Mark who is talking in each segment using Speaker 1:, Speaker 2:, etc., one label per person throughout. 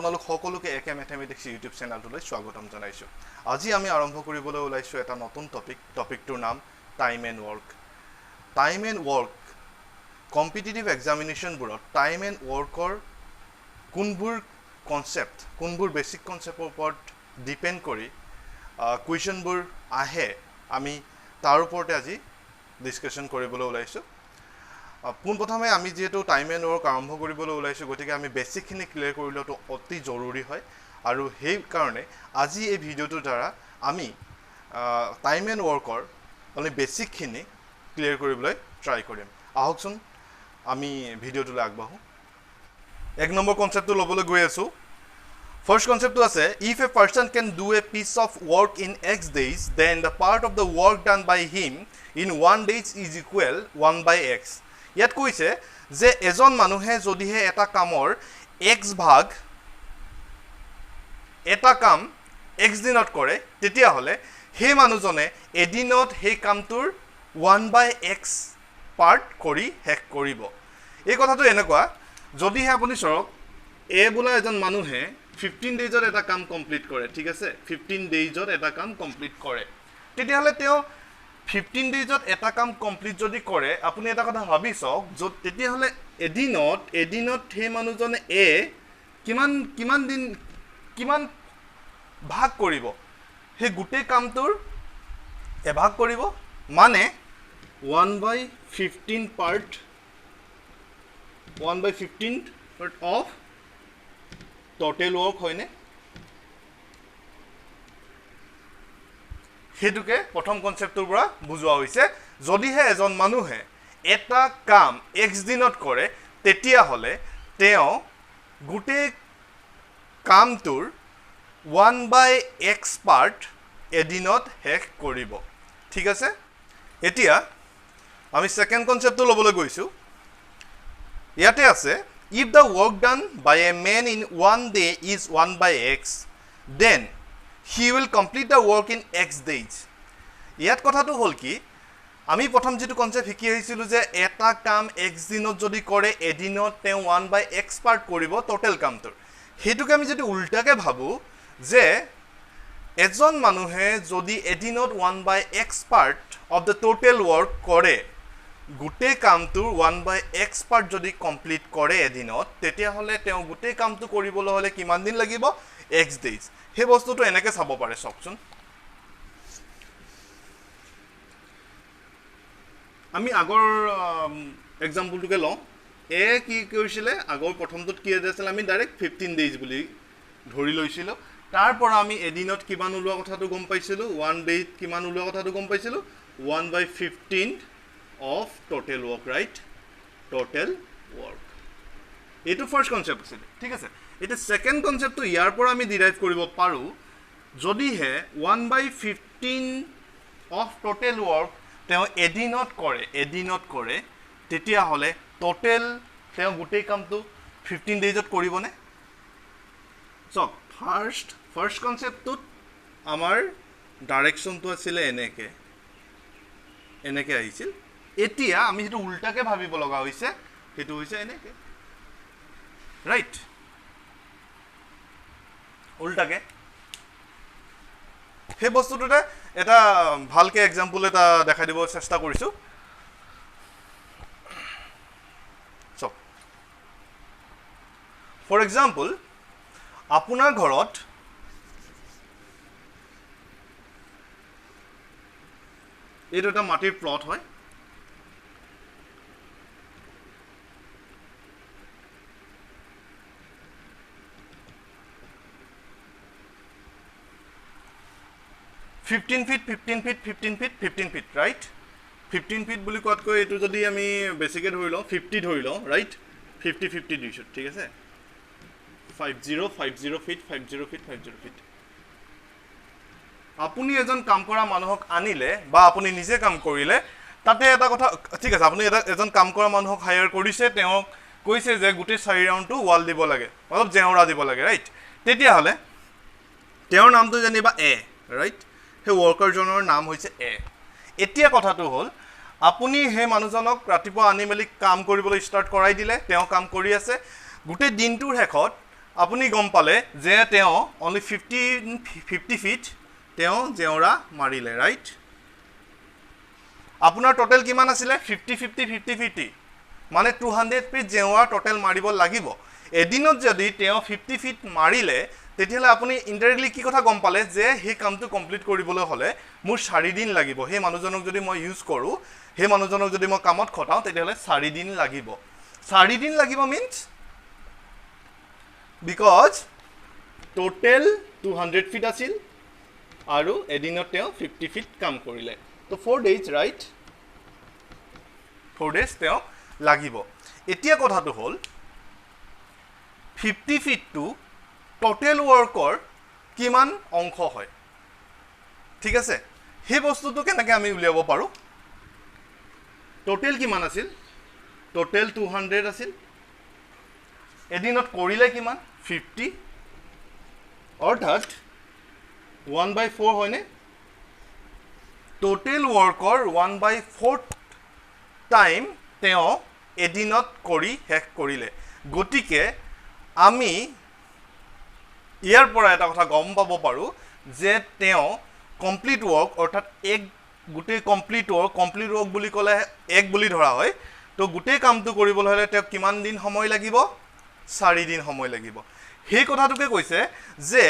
Speaker 1: আপোনালোক সকলোকে একে মেথমেটিক্স ইউটিউব চেনেলটোলৈ স্বাগতম জনাইছোঁ। আজি আমি আৰম্ভ কৰিবলৈ ওলাইছোঁ এটা নতুন টপিকটোৰ নাম time and work. Time and work competitive এক্সামিনেশ্যনবোৰত টাইম এণ্ড ৱৰ্কৰ কোনবোৰ কনচেপ্ট, কোনবোৰ বেছিক কনচেপ্টৰ ওপৰত ডিপেণ্ড কৰি কুৱেশ্যনবোৰ আহে, আমি তাৰ ওপৰতে আজি ডিছকাশ্যন কৰিবলৈ ওলাইছোঁ। পোনপ্ৰথমে আমি যিহেতু টাইম এণ্ড ৱৰ্ক আৰম্ভ কৰিবলৈ ওলাইছোঁ, গতিকে আমি বেছিকখিনি ক্লিয়াৰ কৰি লোৱাটো অতি জৰুৰী হয়। আৰু সেইকাৰণে আজি এই ভিডিঅ'টোৰ দ্বাৰা আমি টাইম এণ্ড ৱৰ্কৰ মানে বেছিকখিনি ক্লিয়াৰ কৰিবলৈ ট্ৰাই কৰিম। আহকচোন আমি ভিডিঅ'টোলৈ আগবাঢ়োঁ। এক নম্বৰ কনচেপ্টটো ল'বলৈ গৈ আছোঁ। ফাৰ্ষ্ট কনচেপ্টটো আছে, if a person can do a piece of work in x days, then the part of the work done by him in 1 days is equal 1/x। ইয়াত কৈছে যে এজন মানুহে যদিহে এটা কামৰ এটা কাম এক্স দিনত কৰে, তেতিয়াহ'লে সেই মানুহজনে এদিনত সেই কামটোৰ 1/x পাৰ্ট কৰি শেষ কৰিব। এই কথাটো এনেকুৱা, যদিহে আপুনি চাওক এ বোলা এজন মানুহে 15 daysত এটা কাম কমপ্লিট কৰে, ঠিক আছে, 15 daysত এটা কাম কমপ্লিট কৰে, তেতিয়াহ'লে তেওঁ 15 daysত এটা কাম কমপ্লিট যদি কৰে, আপুনি এটা কথা ভাবি চাওক, তেতিয়াহ'লে এদিনত সেই মানুহজনে কিমান ভাগ কৰিব, সেই গোটেই কামটোৰ এভাগ কৰিব, মানে 1/15 পাৰ্ট অফ টোটেল ৱৰ্ক হয়নে? সেইটোকে প্ৰথম কনচেপ্টটোৰ পৰা বুজোৱা হৈছে। যদিহে এজন মানুহে এটা কাম এক্স দিনত কৰে, তেতিয়াহ'লে তেওঁ গোটেই কামটোৰ 1/x পাৰ্ট এদিনত শেষ কৰিব, ঠিক আছে। এতিয়া আমি ছেকেণ্ড কনচেপ্টটো ল'বলৈ গৈছোঁ। ইয়াতে আছে, if the work done by a men in 1 day is 1/x, then he will complete the work in x days। ইয়াত কথাটো হ'ল কি, আমি প্ৰথম যিটো কনচেপ্ট শিকি আহিছিলোঁ যে এটা কাম এক্স দিনত যদি কৰে, এদিনত তেওঁ 1/x পাৰ্ট কৰিব টোটেল কামটোৰ। সেইটোকে আমি যদি উল্টাকৈ ভাবোঁ যে এজন মানুহে যদি এদিনত 1/x part of the total work কৰে, গোটেই কামটোৰ 1/x পাৰ্ট যদি কমপ্লিট কৰে এদিনত, তেতিয়াহ'লে তেওঁ গোটেই কামটো কৰিবলৈ হ'লে কিমান দিন লাগিব? x days। সেই বস্তুটো এনেকৈ চাব পাৰে, চাওকচোন। আমি আগৰ এক্সাম্পলটোকে লওঁ। কি কৰিছিলে, আগৰ প্ৰথমটোত কি আছিলে, আমি ডাইৰেক্ট 15 days বুলি ধৰি লৈছিলোঁ। তাৰ পৰা আমি এদিনত কিমান ওলোৱা কথাটো গম পাইছিলোঁ, 1 dayত কিমান ওলোৱা কথাটো গম পাইছিলোঁ, 1/15 of total work, right, total work. এইটো ফাৰ্ষ্ট কনচেপ্ট আছিলে, ঠিক আছে। এতিয়া ছেকেণ্ড কনচেপ্টটো ইয়াৰ পৰা আমি ডিৰাইভ কৰিব পাৰোঁ, যদিহে 1/15 অফ টোটেল ৱৰ্ক তেওঁ এদিনত কৰে, তেতিয়াহ'লে টোটেল তেওঁ গোটেই কামটো 15 daysত কৰিবনে? চাওক, ফাৰ্ষ্ট কনচেপ্টটোত আমাৰ ডাইৰেকশ্যনটো আছিলে এনেকৈ আহিছিল। এতিয়া আমি সেইটো উল্টাকৈ ভাবিব লগা হৈছে, সেইটো হৈছে এনেকৈ, ৰাইট, উল্টাকৈ। সেই বস্তুটোতে এটা ভালকৈ এক্সাম্পল এটা দেখাই দিব চেষ্টা কৰিছোঁ। চাওক, ফৰ এক্সাম্পল, আপোনাৰ ঘৰত এইটো এটা মাটিৰ প্লট হয়। Fifteen fit, right. 15 feet বুলি কোৱাতকৈ এইটো যদি আমি বেছিকৈ ধৰি লওঁ, 50 ধৰি লওঁ, ৰাইট, 50 দিছোঁ, ঠিক আছে। 50 feet। আপুনি এজন কাম কৰা মানুহক আনিলে বা আপুনি নিজে কাম কৰিলে, তাতে এটা কথা, ঠিক আছে, আপুনি এজন কাম কৰা মানুহক হায়াৰ কৰিছে, তেওঁক কৈছে যে গোটেই 4 ৰাউণ্ডটো ৱাল দিব লাগে, অলপ জেওৰা দিব লাগে, ৰাইট। তেতিয়াহ'লে তেওঁৰ নামটো যেনিবা এ, ৰাইট, সেই ৱৰ্কাৰজনৰ নাম হৈছে এ। এতিয়া কথাটো হ'ল, আপুনি সেই মানুহজনক ৰাতিপুৱা আনি মেলি কাম কৰিবলৈ ষ্টাৰ্ট কৰাই দিলে, তেওঁ কাম কৰি আছে, গোটেই দিনটোৰ শেষত আপুনি গম পালে যে তেওঁ অনলি 50 ফিট তেওঁ জেওৰা মাৰিলে ৰাইট আপোনাৰ টোটেল কিমান আছিলে 50 মানে 200 ফিট জেওৰা টোটেল মাৰিব লাগিব এদিনত যদি তেওঁ 50 ফিট মাৰিলে তেতিয়াহলে আপুনি ইনডাইৰেক্টলি কি কথা গম পালে যে সেই কামটো কমপ্লিট কৰিবলৈ হলে মোৰ 4 দিন লাগিব সেই মানুহজনক যদি মই ইউজ কৰো সেই মানুহজনক যদি মই কামত খটাও তেতিয়াহলে 4 দিন লাগিব 4 দিন লাগিব মিন্স because total 200 feet আছিল আৰু এদিনত তেওঁ 50 feet কাম কৰিলে তো 4 days right 4 days তেওঁ লাগিব এতিয়া কথাটো হ'ল 50 feet to total worker কিমান অংশ হয় ঠিক আছে সেই বস্তুটো কেনেকৈ আমি উলিয়াব পাৰো টোটেল কিমান আছিল টোটেল 200 আছিল এদিনত কৰিলে কিমান 50 অৰ্থাৎ 1/4 হয়নে টোটেল ওয়াৰ্কৰ 1/4 টাইম তেওঁ এদিনত কৰি শেষ কৰিলে গতিকে আমি ইয়াৰ পৰা এটা কথা গম পাব পাৰো যে তেওঁ কমপ্লিট ওয়াৰ্ক অৰ্থাৎ এক গোটেই কমপ্লিট ওয়াৰ্ক বুলি ক'লে এক বুলি ধৰা হয় তো গোটেই কামটো কৰিবলৈ হলে তেওঁ কিমান দিন সময় লাগিব 4 দিন সময় লাগিব সেই কথাটোকে কৈছে যে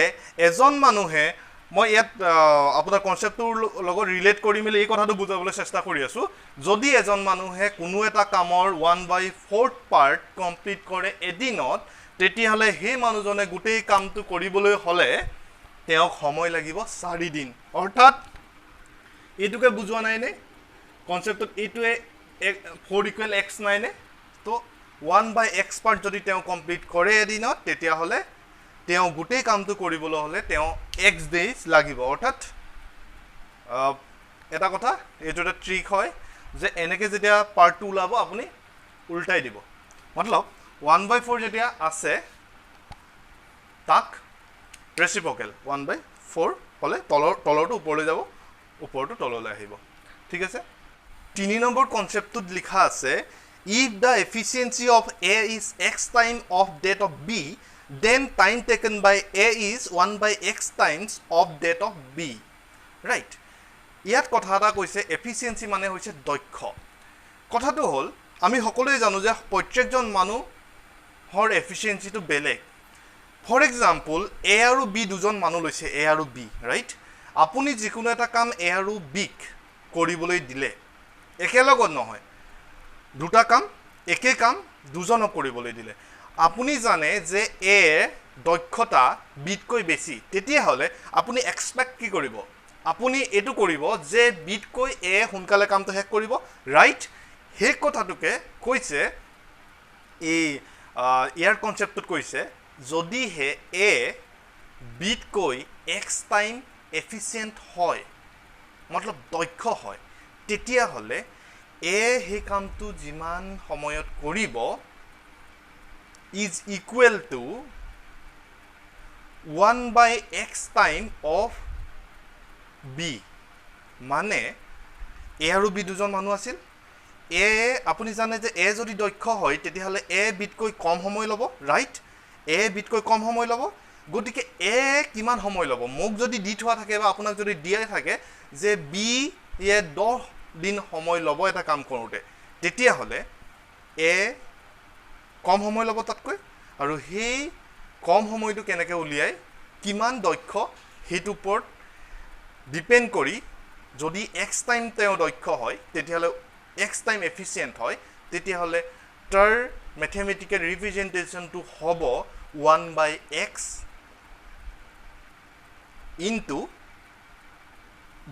Speaker 1: এজন মানুহে মই ইয়াত আপোনাৰ কনসেপ্টৰ লগত ৰিলেট কৰি মিলি এই কথাটো বুজাবলৈ চেষ্টা কৰি আছো যদি এজন মানুহে কোনো এটা কামৰ 1/4 পাৰ্ট কমপ্লিট কৰে এদিনত তেতিয়াহলে সেই মানুহজনে গোটেই কামটো কৰিবলৈ হলে তেওঁ সময় লাগিব 4 দিন অৰ্থাৎ এটুকে বুজোৱা নাই নে কনসেপ্টত এটুৱে 4 = x নাই নে তো 1/x পাৰ্ট যদি তেওঁ কমপ্লিট কৰে এদিনত তেতিয়াহলে তেওঁ গোটেই কামটো কৰিবলৈ হলে তেওঁ x days লাগিব অৰ্থাৎ এটা কথা এইটো এটা ট্ৰিক হয় যে এনেকে যেতিয়া পাৰ্ট টু ওলাব আপুনি উল্টাই দিব মতলব 1/4 যেতিয়া আছে তাক ৰেচিপ্ৰকেল 1/4 হলে তলৰটো ওপৰলৈ যাব ওপৰটো তললৈ আহিব ঠিক আছে 3 নম্বৰ কনসেপ্টত লিখা আছে if the efficiency of A is x time of that of B then time taken by A is 1/x times of that of B right ইয়াত কথা এটা কৈছে এফিচিয়েন্সি মানে হৈছে দক্ষ কথাটো হ'ল আমি সকলোৱে জানো যে প্ৰত্যেকজন মানুহৰ এফিচিয়েন্সিটো বেলেগ ফৰ এক্সাম্পল A আৰু B দুজন মানুহ লৈছে A আৰু B ৰাইট আপুনি যিকোনো এটা কাম A আৰু B কৰিবলৈ দিলে একেলগত নহয় দুটা কাম একে কাম দুজনক কৰিবলৈ দিলে আপুনি জানে যে A দক্ষতা বিতকৈ বেছি তেতিয়া হলে আপুনি এক্সপেক্ট কি কৰিব আপুনি এটো কৰিব যে বিতকৈ A সোনকালে কামটো শেষ কৰিব ৰাইট হে কথাটোকে কৈছে এই ইয়াৰ কনসেপ্টত কৈছে যদি হে A বিতকৈ x টাইম এফিচিয়েন্ট হয় মতলব দক্ষ হয় তেতিয়া হলে A হে কামটো যিমান সময়ত কৰিব is equal to 1/x time of B মানে A আৰু B দুজন মানুহ আছিল A আপুনি জানে যে A যদি দক্ষ হয় তেতিয়াহলে A বিতকৈ কম সময় ল'ব ৰাইট A বিতকৈ কম সময় ল'ব গতিকে A কিমান সময় ল'ব মোক যদি দি থোৱা থাকে বা আপোনাক যদি দিয়াই থাকে যে B এ 10 দিন সময় ল'ব এটা কাম কৰোতে তেতিয়া হলে A কম সময় ল'ব তাতকৈ আৰু সেই কম সময়টো কেনেকৈ উলিয়াই কিমান দক্ষ হেতু ওপৰত ডিপেন্ড কৰি যদি x টাইম তেওঁ দক্ষ হয় তেতিয়াহলে x টাইম এফিচিয়েন্ট হয় তেতিয়াহলে তাৰ ম্যাথমেটিক্যাল ৰিপ্ৰেজেন্টেশনটো হ'ব 1/x ইনটু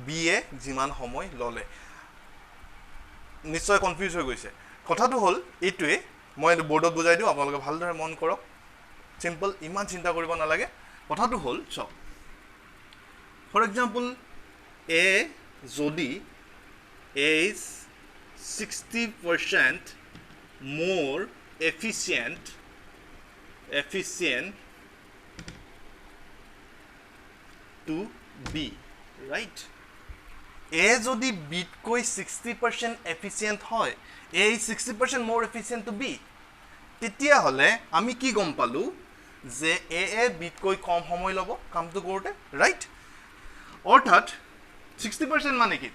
Speaker 1: b এ যিমান সময় ললে নিশ্চয় কনফিউজ হৈ গৈছে কথাটো হ'ল এইটোৱে মই বোৰ্ডত বুজাই দিও আপোনালোকে ভালদৰে মন কৰক সিম্পল ইমান চিন্তা কৰিব নালাগে কথাটো হ'ল চক ফৰ এক্সাম্পল A যদি A is 60% more efficient to B right A যদি বিতকৈ 60% efficient হয় A is 60% more efficient to B তেতিয়া হলে আমি কি গম পালো যে এ বিতকৈ কম সময় ল'ব কামটো কৰোঁতে ৰাইট অৰ্থাৎ 60% মানে কি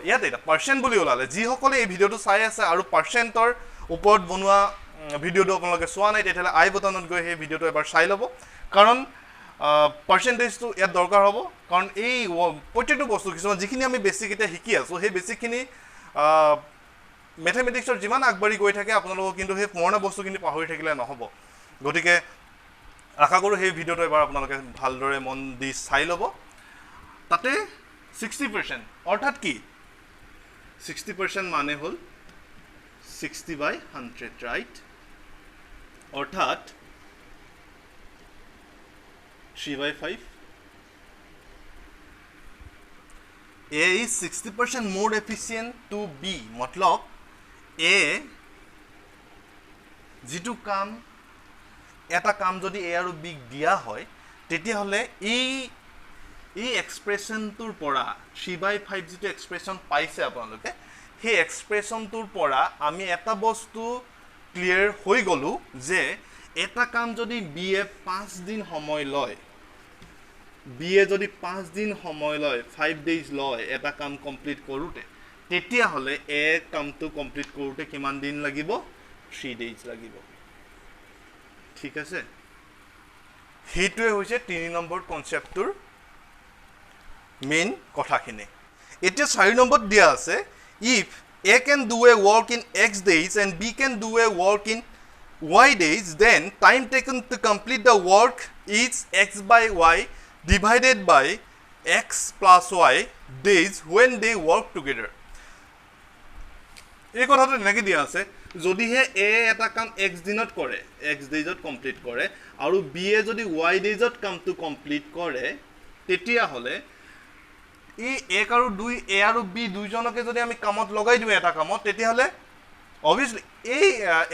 Speaker 1: ইয়াত এটা পাৰ্চেণ্ট বুলি ওলালে যিসকলে এই ভিডিঅ'টো চাই আছে আৰু পাৰ্চেণ্টৰ ওপৰত বনোৱা ভিডিঅ'টো আপোনালোকে চোৱা নাই তেতিয়াহ'লে আই বটনত গৈ সেই ভিডিঅ'টো এবাৰ চাই ল'ব কাৰণ পাৰ্চেণ্টেজটো ইয়াত দৰকাৰ হ'ব কাৰণ এই প্ৰত্যেকটো বস্তু কিছুমান যিখিনি আমি বেছিক এতিয়া শিকি আছোঁ সেই বেছিকখিনি মেথমেটিক্সৰ যিমান আগবাঢ়ি গৈ থাকে আপোনালোকক কিন্তু সেই পুৰণা বস্তুখিনি পাহৰি থাকিলে নহ'ব গতিকে আশা কৰোঁ সেই ভিডিঅ'টো এবাৰ আপোনালোকে ভালদৰে মন দি চাই ল'ব তাতে 60% অৰ্থাৎ কি 60% মানে হ'ল 60/100 ৰাইট অৰ্থাৎ 3/5 A is 60% more efficient to B मतलब A যিটো কাম এটা কাম যদি A আৰু B দিয়া হয় তেতিয়াহ'লে এই এক্সপ্ৰেশ্যনটোৰ পৰা 3/5 যিটো এক্সপ্ৰেশ্যন পাইছে আপোনালোকে সেই এক্সপ্ৰেশ্যনটোৰ পৰা আমি এটা বস্তু ক্লিয়াৰ হৈ গ'লোঁ যে এটা কাম যদি বি এ 5 দিন সময় লয় বি এ যদি 5 দিন সময় লয় 5 ডেজ লয় এটা কাম কমপ্লিট কৰোঁতে তেতিয়াহ'লে এ কামটো কমপ্লিট কৰোঁতে কিমান দিন লাগিব 3 ডেজ লাগিব ঠিক আছে সেইটোৱে হৈছে 3 নম্বৰ কনচেপ্টটোৰ মেইন কথাখিনি এতিয়া 4 নম্বৰত দিয়া আছে if A can do a work in x days and b can do a work in y days then time taken to complete the work is x/y divided by x plus y days when they work together এই কথাটো এনেকৈ দিয়া আছে যদিহে এ এটা কাম x দিনত কৰে x ডেজত কমপ্লিট কৰে আৰু বি এ যদি y ডেজত কামটো কমপ্লিট কৰে তেতিয়াহ'লে এই 1 আৰু 2 এ আৰু বি দুইজনকে যদি আমি কামত লগাই দিওঁ এটা কামত তেতিয়াহ'লে অবভিয়াছলি এই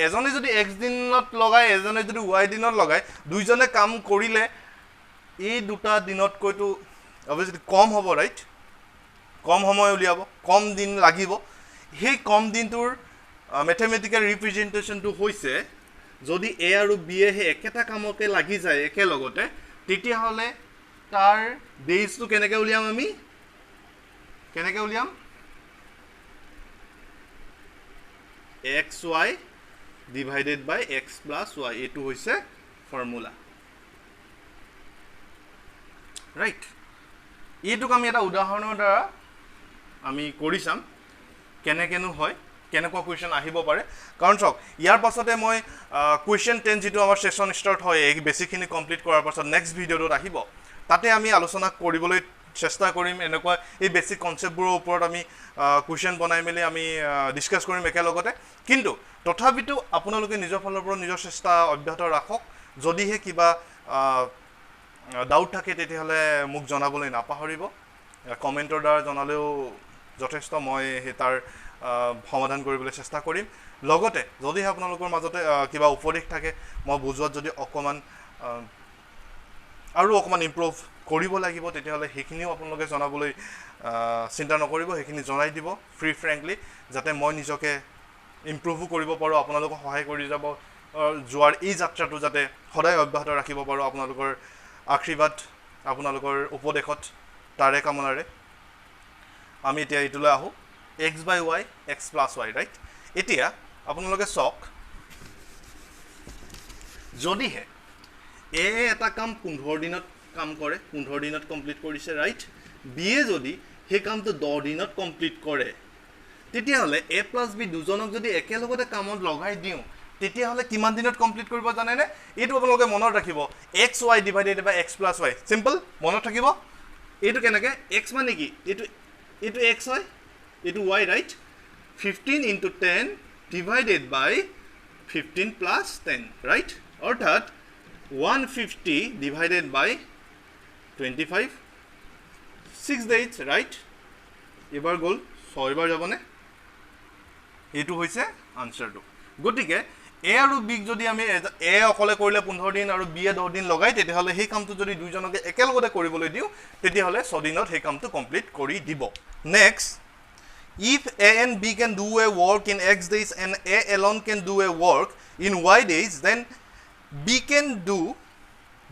Speaker 1: এজনে যদি x দিনত লগায় এজনে যদি y দিনত লগায় দুইজনে কাম কৰিলে এই দুটা দিনতকৈতো অবভিয়াছলি কম হ'ব ৰাইট কম সময় উলিয়াব কম দিন লাগিব সেই কম দিনটোৰ মেথমেটিকেল ৰিপ্ৰেজেণ্টেশ্যনটো হৈছে যদি এ আৰু বি এ সেই একেটা কামকে লাগি যায় একেলগতে তেতিয়াহ'লে তাৰ ডেইজটো কেনেকৈ উলিয়াম আমি কেনেকৈ উলিয়াম xy divided by x plus y এইটো হৈছে ফৰ্মুলা ৰাইট এইটোক আমি এটা উদাহৰণৰ দ্বাৰা আমি কৰি চাম কেনেকেনো হয় কেনেকুৱা কুৱেশ্যন আহিব পাৰে কাৰণ চাওক ইয়াৰ পাছতে মই কুৱেশ্যন 10 যিটো আমাৰ ছেশ্যন ষ্টাৰ্ট হয় এই বেছিকখিনি কমপ্লিট কৰাৰ পাছত নেক্সট ভিডিঅ'টোত আহিব তাতে আমি আলোচনা কৰিবলৈ চেষ্টা কৰিম এনেকুৱা এই বেছিক কনচেপ্টবোৰৰ ওপৰত আমি কুৱেশ্যন বনাই মেলি আমি ডিছকাছ কৰিম একেলগতে কিন্তু তথাপিতো আপোনালোকে নিজৰ ফালৰ পৰা নিজৰ চেষ্টা অব্যাহত ৰাখক যদিহে কিবা ডাউট থাকে তেতিয়াহ'লে মোক জনাবলৈ নাপাহৰিব কমেণ্টৰ দ্বাৰা জনালেও যথেষ্ট মই সেই তাৰ সমাধান কৰিবলৈ চেষ্টা কৰিম লগতে যদিহে আপোনালোকৰ মাজতে কিবা উপদেশ থাকে মই বুজোৱাত যদি অকণমান আৰু অকণমান ইম্প্ৰুভ কৰিব লাগিব তেতিয়াহ'লে সেইখিনিও আপোনালোকে জনাবলৈ চিন্তা নকৰিব সেইখিনি জনাই দিব ফ্ৰী ফ্ৰেংকলি যাতে মই নিজকে ইম্প্ৰুভো কৰিব পাৰোঁ আপোনালোকক সহায় কৰি যাব যোৱাৰ এই যাত্ৰাটো যাতে সদায় অব্যাহত ৰাখিব পাৰোঁ আপোনালোকৰ আশীৰ্বাদ আপোনালোকৰ উপদেশত তাৰে কামনাৰে আমি এতিয়া এইটোলৈ আহোঁ x/y x plus y right এতিয়া আপোনালোকে চাওক যদিহে এ এটা কাম 15 দিনত কাম কৰে 15 দিনত কমপ্লিট কৰিছে ৰাইট বি এ যদি সেই কামটো 10 দিনত কমপ্লিট কৰে তেতিয়াহ'লে এ প্লাছ বি দুজনক যদি একেলগতে কামত লগাই দিওঁ তেতিয়াহ'লে কিমান দিনত কমপ্লিট কৰিব জানেনে এইটো আপোনালোকে মনত ৰাখিব xy ডিভাইডেড বাই x plus y চিম্পল মনত থাকিব এইটো কেনেকৈ x মানে কি এইটো x হয় এইটো y right 15 into 10 divided by 15 plus 10 right অৰ্থাৎ 150 divided by 25 6 days right এবাৰ গ'ল 6 বাৰ যাবনে এইটো হৈছে আনসাৰটো গতিকে এ আৰু বি যদি আমি এ অকলে কৰিলে 15 দিন আৰু বি এ 10 দিন লগাই তেতিয়াহ'লে সেই কামটো যদি দুইজনকে একেলগতে কৰিবলৈ দিওঁ তেতিয়াহ'লে 6 দিনত সেই কামটো কমপ্লিট কৰি দিব next if a and b can do a work in x days and a alone can do a work in y days then b can do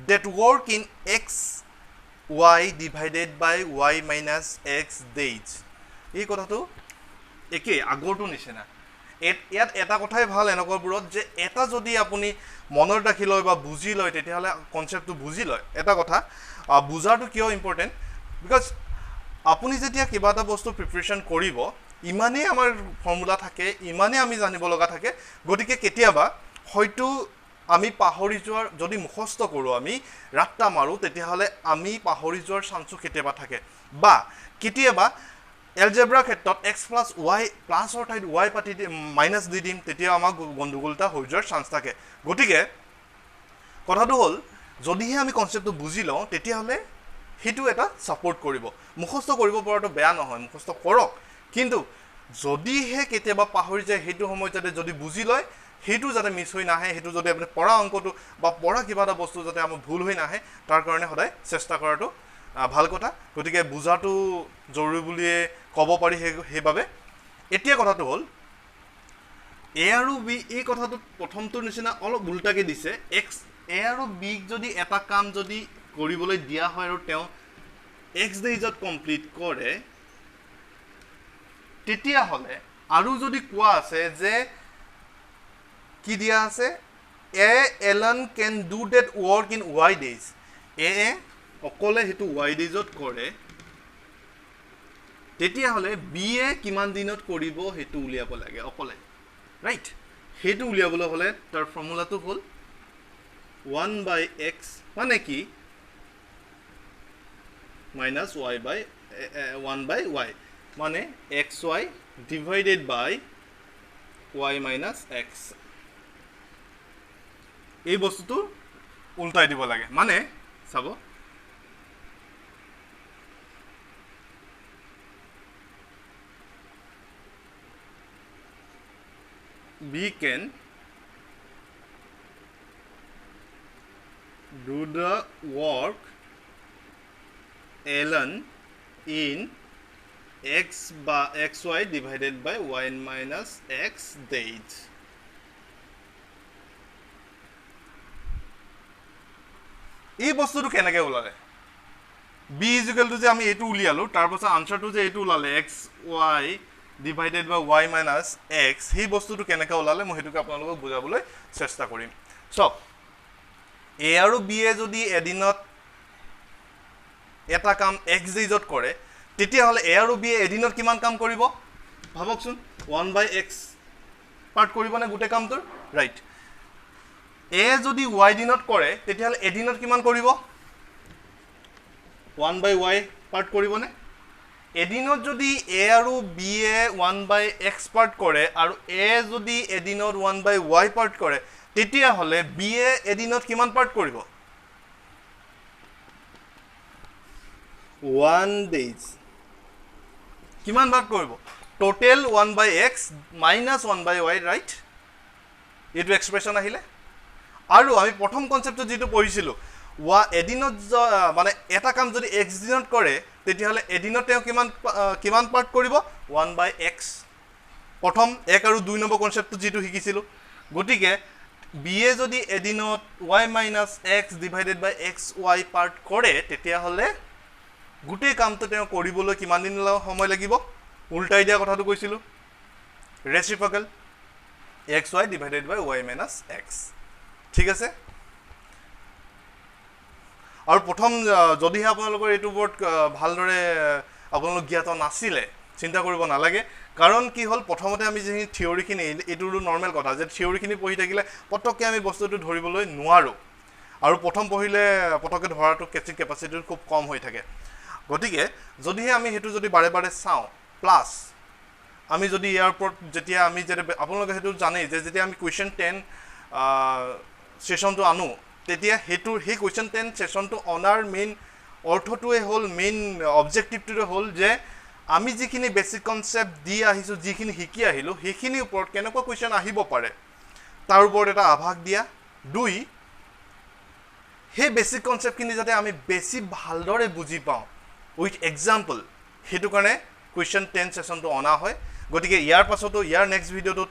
Speaker 1: that work in x y divided by y minus x days এই কথাটো একে আগৰটো নিচিনা ইয়াত এটা কথাই ভাল এনেকুৱাবোৰত যে এটা যদি আপুনি মনত ৰাখি লয় বা বুজি লয় তেতিয়াহ'লে কনচেপ্টটো বুজি লয় এটা কথা বুজাটো কিয় ইম্পৰ্টেণ্ট বিকজ আপুনি যেতিয়া কিবা এটা বস্তু প্ৰিপাৰেশ্যন কৰিব ইমানেই আমাৰ ফৰ্মুলা থাকে ইমানেই আমি জানিব লগা থাকে গতিকে কেতিয়াবা হয়তো আমি পাহৰি যোৱাৰ যদি মুখস্থ কৰোঁ আমি ৰাত্তা মাৰোঁ তেতিয়াহ'লে আমি পাহৰি যোৱাৰ চান্সো কেতিয়াবা থাকে বা কেতিয়াবা এলজেব্ৰা ক্ষেত্ৰত x প্লাছ y প্লাছৰ ঠাইত y পাতি মাইনাছ দি দিম তেতিয়া আমাক গণ্ডগোলতা হৈ যোৱাৰ চান্স থাকে গতিকে কথাটো হ'ল যদিহে আমি কনচেপ্টটো বুজি লওঁ তেতিয়াহ'লে সেইটো এটা ছাপোৰ্ট কৰিব মুখস্থ কৰিব পৰাটো বেয়া নহয় মুখস্থ কৰক কিন্তু যদিহে কেতিয়াবা পাহৰি যায় সেইটো সময়ত যাতে যদি বুজি লয় সেইটো যাতে মিছ হৈ নাহে সেইটো যদি আপুনি পঢ়া অংকটো বা পঢ়া কিবা এটা বস্তু যাতে আমাৰ ভুল হৈ নাহে তাৰ কাৰণে সদায় চেষ্টা কৰাটো ভাল কথা গতিকে বুজাটো জৰুৰী বুলিয়ে ক'ব পাৰি সেইবাবে এতিয়া কথাটো হ'ল এ আৰু বি এই কথাটো প্ৰথমটোৰ নিচিনা অলপ উল্টাকৈ দিছে এক্স এ আৰু বিক যদি এটা কাম যদি কৰিবলৈ দিয়া হয় আৰু তেওঁ এক্স ডেইজত কমপ্লিট কৰে তেতিয়াহ'লে আৰু যদি কোৱা আছে যে কি দিয়া আছে A alone can do that work in Y days A অকলে সেইটো ৱাই ডেইজত কৰে তেতিয়াহ'লে বি এ কিমান দিনত কৰিব সেইটো উলিয়াব লাগে অকলে ৰাইট সেইটো উলিয়াবলৈ হ'লে তাৰ ফৰ্মুলাটো হ'ল 1/x মানে কি minus y by 1/y মানে xy divided by y minus x এই বস্তুটো উল্টাই দিব লাগে মানে চাব we can do the work ln in xy divided by y minus x days এই বস্তুটো কেনেকৈ ওলালে b ইকুৱেল টু যে আমি এইটো উলিয়ালো তাৰপাছত আনসাৰটো যে এইটো ওলালে xy divided by y minus x সেই বস্তুটো কেনেকৈ ওলালে মই হেতুকে আপোনালোকক বুজাবলৈ চেষ্টা কৰিম সব a আৰু b এ যদি এদিনত এটা কাম x ডেইজত কৰে তেতিয়াহ'লে a আৰু b এদিনত কিমান কাম কৰিব ভাবকচোন 1/x পাৰ্ট কৰিবনে গোটেই কামটোৰ ৰাইট a যদি y দিনত কৰে তেতিয়াহ'লে এদিনত কিমান কৰিব 1/y পাৰ্ট কৰিবনে এদিনত যদি a আৰু b এ 1/x পাৰ্ট কৰে আৰু a যদি এদিনত 1/y পাৰ্ট কৰে তেতিয়াহ'লে b এ এদিনত কিমান পাৰ্ট কৰিব 1 days কিমান ভাগ কৰিব total 1/x minus 1/y right এইটো এক্সপ্ৰেছন আহিলে আৰু আমি প্ৰথম কনসেপ্টটো যেটো পঢ়িছিলো এদিনত মানে এটা কাম যদি x দিনত কৰে তেতিয়াহ'লে এদিনত তেওঁ কিমান পাৰ্ট কৰিব 1/x প্ৰথম 1 আৰু 2 নম্বৰ কনসেপ্টটো যেটো শিকিছিলো গতিকে b এ যদি এদিনত y minus x divided by xy part কৰে তেতিয়াহ'লে গোটেই কামটো তেওঁ কৰিবলৈ কিমান দিন সময় লাগিব উল্টাই দিয়া কথাটো কৈছিলো ৰেচিপ্ৰকেল xy divided by y minus x ঠিক আছে আৰু প্ৰথম যদিহে আপোনালোকৰ এইটো বৰ্ড ভালদৰে আপোনালোক জ্ঞাত নাছিলে চিন্তা কৰিব নালাগে কাৰণ কি হ'ল প্ৰথমতে আমি যে থিওৰিখিনি এইটো নৰ্মেল কথা যে থিওৰিখিনি পঢ়ি থাকিলে পটককৈ আমি বস্তুটো ধৰিবলৈ নোৱাৰো আৰু প্ৰথম পঢ়িলে পটককৈ ধৰাটো কেচিং কেপাচিটি খুব কম হৈ থাকে গতিকে যদিহে আমি হেতু যদি বাৰে বাৰে চাওঁ প্লাস আমি যদি ইয়াৰ ওপৰত যেতিয়া আমি যে আপোনালোকে হেতু জানেই যে যেতিয়া আমি কোৱেশ্চন 10 সেশনটো আনো তেতিয়া হেতু হে কোৱেশ্চন 10 সেশনটো অনাৰ মেইন অৰ্থটোৱে হ'ল মেইন অবজেক্টিভটোৱে হ'ল যে আমি যিখিনি বেসিক কনসেপ্ট দি আহিছো যিখিনি শিকি আহিলো হেখিনি ওপৰত কেনেকুৱা কোৱেশ্চন আহিব পাৰে তাৰ ওপৰত এটা আভাস দিয়া দুই হে বেসিক কনসেপ্টখিনি যাতে আমি বেছি ভালদৰে বুজি পাওঁ উইথ এক্সাম্পল হেতু কাৰণে কোৱেশ্চন 10 সেশনটো অনা হয় গতিকে ইয়াৰ পাছতো ইয়াৰ নেক্সট ভিডিওটো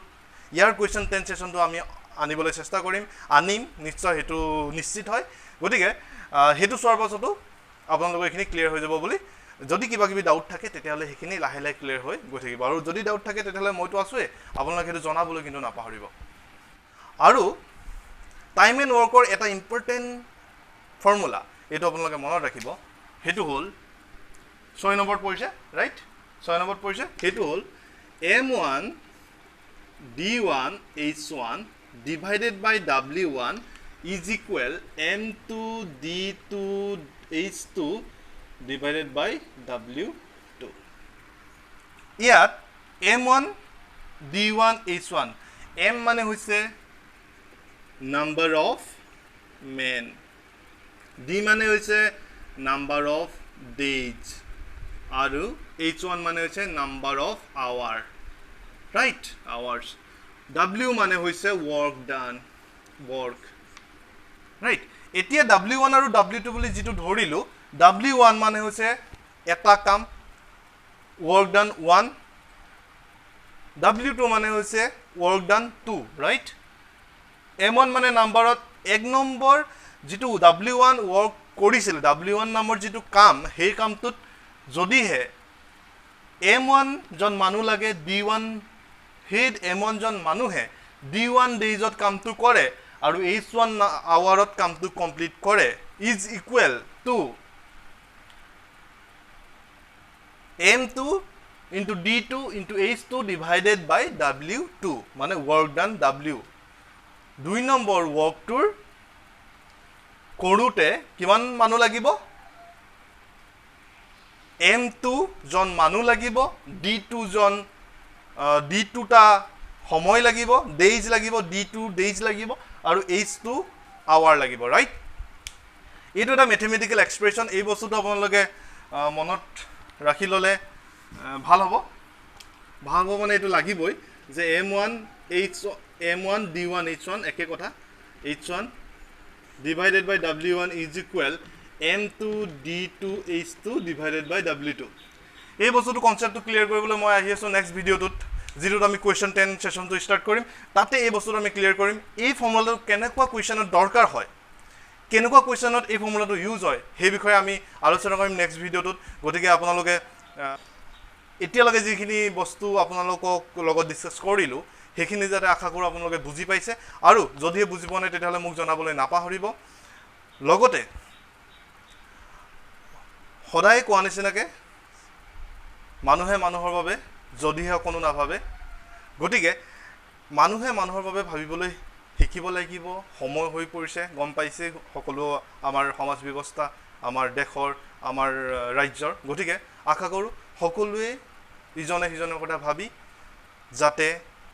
Speaker 1: ইয়াৰ কোৱেশ্চন 10 সেশনটো আমি আনিবলৈ চেষ্টা কৰিম আনিম নিশ্চয় হেতু নিশ্চিত হয় গতিকে হেতু চোৱাৰ পাছতো আপোনালোকৰ এইখিনি ক্লিয়াৰ হৈ যাব বুলি যদি কিবা কিবি ডাউট থাকে তেতিয়াহ'লে সেইখিনি লাহে লাহে ক্লিয়াৰ হৈ গৈ থাকিব আৰু যদি ডাউট থাকে তেতিয়াহ'লে মইতো আছোৱে আপোনালোকে সেইটো জনাবলৈ কিন্তু নাপাহৰিব আৰু টাইম এণ্ড ৱৰ্কৰ এটা ইম্পৰ্টেণ্ট ফৰ্মুলা এইটো আপোনালোকে মনত ৰাখিব সেইটো হ'ল 6 নম্বৰত পৰিছে ৰাইট 6 নম্বৰত পৰিছে সেইটো হ'ল m1 d1 h1 divided by w1 is equal m2 d2 h2 divided by w2 ইয়াত m1 d1 h1 m মানে হৈছে number of men d মানে হৈছে number of days আৰু h1 মানে হৈছে number of hour right hours w মানে হৈছে work done work right এতিয়া w1 আৰু w2 বুলি যেটো ধৰিলো w1 মানে হৈছে এটা কাম work done 1 w2 মানে হৈছে work done 2 right m1 মানে নম্বৰত 1 নম্বৰ যেটো w1 work কৰিছিল w1 নামৰ যেটো কাম সেই কামটোত যদিহে m1 জন মানুহ লাগে d1 হেড m1 জন মানুহে d1 ডেজত কামটো কৰে আৰু h1 আৱাৰত কামটো কমপ্লিট কৰে is equal to m2 into d2 into h2 divided by w2 মানে work done w 2 নম্বৰ workটোৰ কৰোতে কিমান মানুহ লাগিব m2 জন মানুহ লাগিব d2 জন d2 টা সময় লাগিব ডেজ লাগিব d2 ডেজ লাগিব আৰু h2 আৱাৰ লাগিব ৰাইট এইটো এটা ম্যাথমেটিক্যাল এক্সপ্ৰেছন এই বস্তুটো আপোনালোকে মনত ৰাখি ললে ভাল হ'ব মানে এইটো লাগিবই যে m1 d1 h1 একে কথা h1 divided by w1 is equal m2 d2 h2 divided by w2 এই বস্তুটো কনসেপ্টটো ক্লিয়াৰ কৰিবলৈ মই আহি আছো নেক্সট ভিডিওটোত যেটোত আমি কোৱেশ্চন 10 সেশনটো ষ্টাৰ্ট কৰিম তাতে এই বস্তুটো আমি ক্লিয়াৰ কৰিম এই ফৰ্মুলাটো কেনেকুৱা কোৱেশ্চনত দৰকাৰ হয় কেনেকুৱা কোৱেশ্চনত এই ফৰ্মুলাটো ইউজ হয় সেই বিষয়ে আমি আলোচনা কৰিম নেক্সট ভিডিওটোত গতিকে আপোনালোকে এতিয়ালৈকে যিখিনি বস্তু আপোনালোকক লগত ডিসকাস কৰিলো সেইখিনি যাতে আশা কৰো আপোনালোকে বুজি পাইছে আৰু যদিহে বুজি পোৱা নাই তেতিয়াহ'লে মোক জনাবলৈ নাপাহৰিব লগতে সদায় কোৱা নিচিনাকে মানুহে মানুহৰ বাবে যদিহে কোনো নাভাবে গতিকে মানুহে মানুহৰ বাবে ভাবিবলৈ শিকিব লাগিব সময় হৈ পৰিছে গম পাইছে সকলো আমাৰ সমাজ ব্যৱস্থা আমাৰ দেশৰ আমাৰ ৰাজ্যৰ গতিকে আশা কৰো সকলোৱে ইজনে সিজনৰ কথা ভাবি যাতে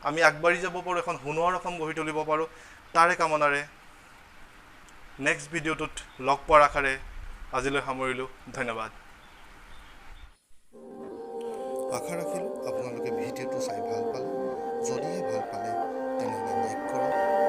Speaker 1: আমি আগবাঢ়ি যাব পাৰো এখন হুনৰ অসম গঢ়ি তুলিব পাৰো তাৰে কামনাৰে নেক্সট ভিডিওটোত লগ পোৱাৰ আশাৰে আজিলৈ সামৰিলো ধন্যবাদ আশা ৰাখিলো আপোনালোকে ভিডিওটো চাই ভাল পালে যদিহে ভাল পালে তেনেহ'লে লাইক কৰক